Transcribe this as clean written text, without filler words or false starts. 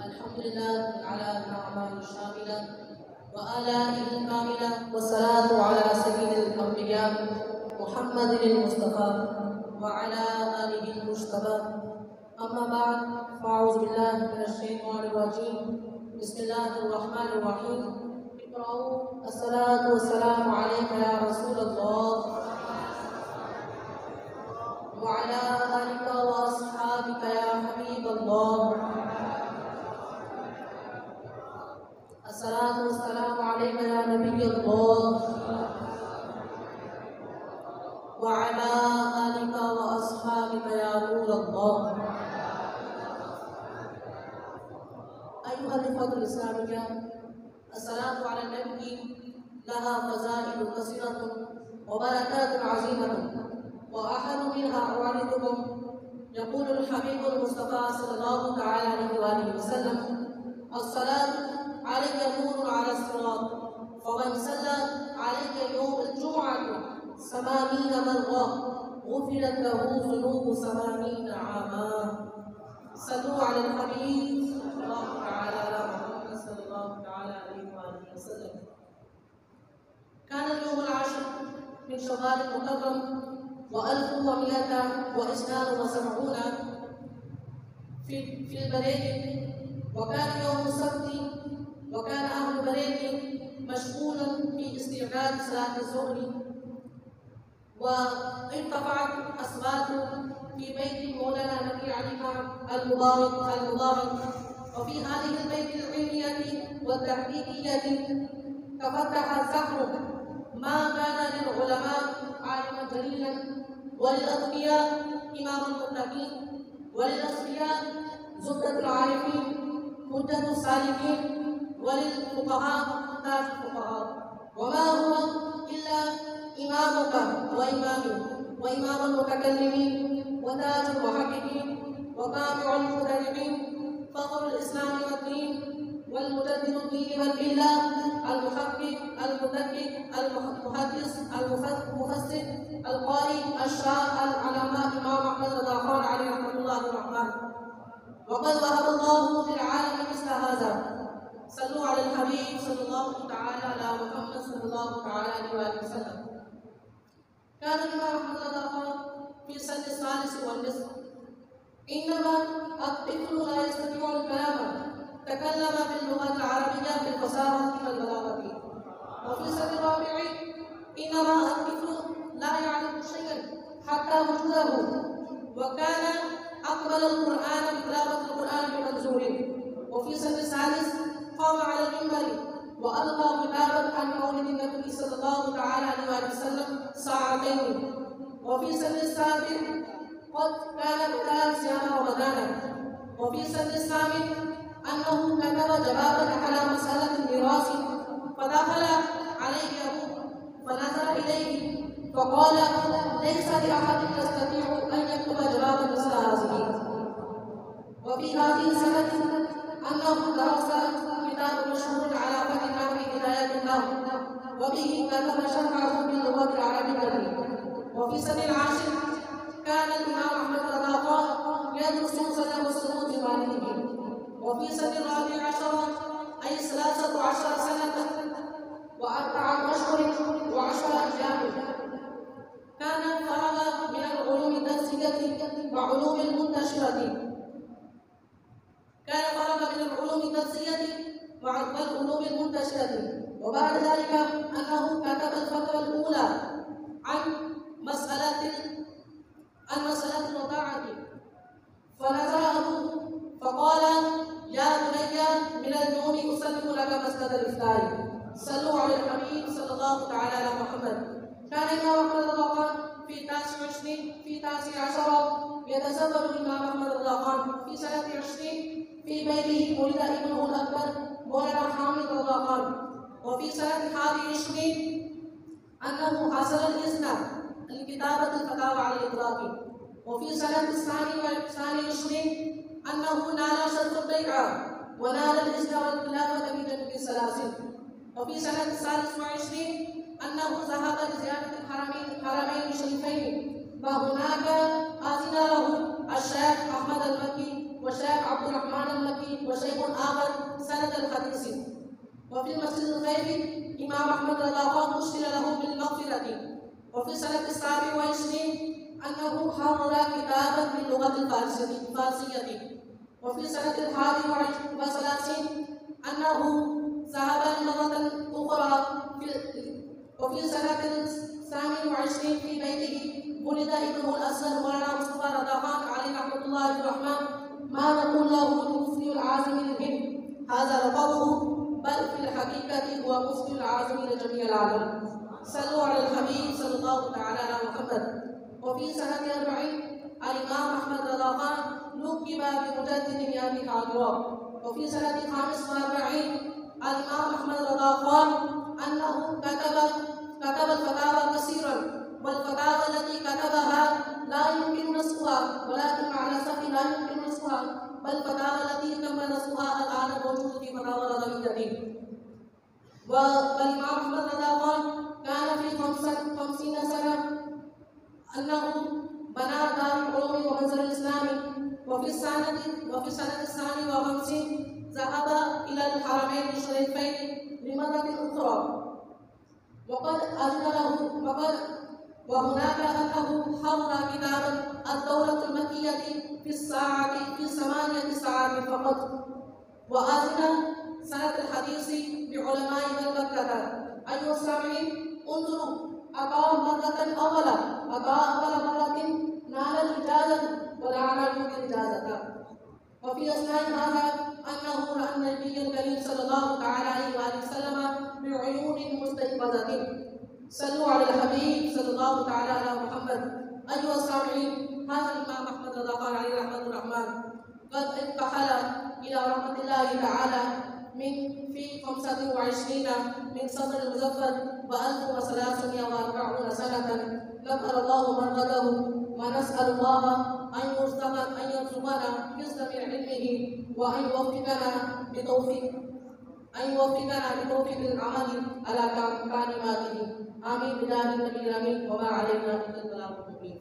الحمد لله على نعمه الشامله وآلائه الكامله، والصلاه على سيد الانبياء محمد المصطفى وعلى آله المجتبى. اما بعد، فاعوذ بالله من الشيطان الرجيم. بسم الله الرحمن الرحيم. اقرأوا. الصلاة والسلام عليك يا رسول الله وعلى آلك وأصحابك يا حبيب الله. الصلاة والسلام عليك يا نبي الله وعلى آلك وأصحابك يا نور الله. أيها الإخوة الإسلامية، الصلاة على النبي لها فضائل كثيرة وبركات عظيمة، وأحد منها أوردكم. يقول الحبيب المصطفى صلى الله تعالى عليه وآله وسلم: الصلاة عليك نور على الصراط، فمن صلى عليك يوم الجمعة 80 مرة غفرت له ذنوب 80 عاما. صلوا على الحبيب صلى الله تعالى على محمد صلى الله تعالى عليه وآله وسلم. كان اليوم العاشر من شوال المكرم و1172 في البريد، وكان يوم السبت، وكان أهل البريد مشغولا في استعداد صلاة الظهر، وارتفعت أصوات في بيت مولانا نبي علي المبارك. وفي هذه البيت العلمية والتحقيقية تفتح الزهر ما كان للعلماء عالما جليلا، وللأذكياء إمام المتقين، وللأصفياء زبدة العارفين، حجة السالكين، وللفقهاء تاج الفقهاء. وما هو إلا إمامك وإمام المتكلمين، وتاج المحققين، وطابع المتدربين، فخر الإسلام والدين، والمجدد الدين والملة، المحقق، المدقق، المحدث، المفسر، القارئ، الشاعر، العلامة إمام أحمد رضا خان عليه رحمة الله الرحمن. وقد وهب الله للعالم مثل هذا. صلوا على الحبيب صلى الله تعالى على محمد صلى الله تعالى عليه وآله وسلم. كان الإمام أحمد رضا خان في سن الثالث والنصف، إنما الطفل لا يستطيع الكلام، تكلم باللغة العربية بالفصاحة والبلاغة. وفي سن الرابع، إنما الطفل لا يعلم شيئا حتى وجوده، وكان أقبل القرآن بتلاوة القرآن بمنزوره. وفي سن السادس قام على المنبر وألقى كتابا عن مولد النبي صلى الله تعالى عليه وسلم ساعتين. وفي سن السابع قد كان بدأ صيام رمضان. وفي سن الثامن أنه كتب جوابا على مسألة الميراث، فدخل عليه أبوه فنظر إليه فقال: ليس لأحد يستطيع أن يكتب جوابا مثل هذه. وفي هذه السنة أنه درس كتاب مشهور على فتح هداية الله، وبه كتب شرحه باللغة العربية. وفي سن العاشر كان الإمام أحمد رضا خان يدرس سنة السنود والده. وفي سن الرابع عشر، أي 13 سنة و4 أشهر و10 أيام، كان فرغ من العلوم الدرسية وعلوم المنتشرة. والعلوم المنتشرة. وبعد ذلك أنه كتب الفتوى الأولى عن مسألة الرضاعة، فنظر أبوه فقال: يا بني، من اليوم أسلم لك مسألة الإفتاء. صلوا على الحبيب صلى الله تعالى على محمد. كان الإمام أحمد رضا خان في 19 يتزوج الإمام أحمد رضا خان في سنة 20 في بيته ولد ابنه الأكبر مولانا حامد رضا خان. وفي سنة 21 أنه حصل الإذن لكتابة الفتاوى على الإطلاق. وفي سنة 22 أنه نال شرط البيعة ونال الإذن والخلافة في جنوب السلاسل. وفي سنة 23 أنه ذهب لزيارة الحرمين الشريفين، وهناك أذن له الشيخ أحمد المكي والشيخ عبد الرحمن المكي وشيخ وفي المسجد الغيبي إمام أحمد رضي الله عنه بشر له بالمغفرة. وفي السنة 27 أنه حرر كتابا باللغة الفارسية. وفي سنة 31 أنه ذهب مرة أخرى. وفي سنة 28 في بيته ولد ابنه الأصغر مولانا مصطفى رضا خان عليه رحمة الله الرحمن، ما نقول له المفتي العازم للهند، هذا لقبه، بل في الحقيقة هو مفتي العازم لجميع العالم. صلوا على الحبيب صلى الله تعالى على محمد. وفي سنة 40 الإمام أحمد رضا خان لقب بمجدد مئة حاضرة. وفي سنة 45 الإمام أحمد رضا خان أنه كتب الفتاوى كثيرا، والفتاوى التي كتبها لا يمكن نسخها، ولكن مع الأسف لا يمكن نسخها، بل الفتاوى التي تم نسخها الآن موجودة في فتاوى رضوية. والإمام أحمد رضا خان كان في 50 سنة أنه بنى دار العلوم ومنزل الإسلامي. وفي السنة 52 ذهب إلى الحرمين الشريفين لمرة أخرى، وقد أذن له وهناك أنه حرر كتابا الدولة المكية في 8 ساعات فقط. وأذن سنة الحديث بعلماء مكة. أيها السامعين، انظروا، أتى أول مرة نال الإجازة ولا نال الإجازة. وفي أثناء هذا أنه رأى النبي الكريم صلى الله تعالى عليه وآله وسلم بعيون مستيقظة. صلوا على الحبيب صلى الله تعالى على محمد. أيها السامعين، هذا الإمام أحمد رضا خان عليه رحمة الرحمن قد انتقل إلى رحمة الله تعالى في 25 من صدر المظفر و1340 سنة. لم أرى الله مرقده، ونسأل الله أن يرزقنا حسن من علمه، وأن يوفقنا بتوفيق العمل على كلماته. آمين بجاه النبي الأمين، وما علينا إلا البلاغ المبين.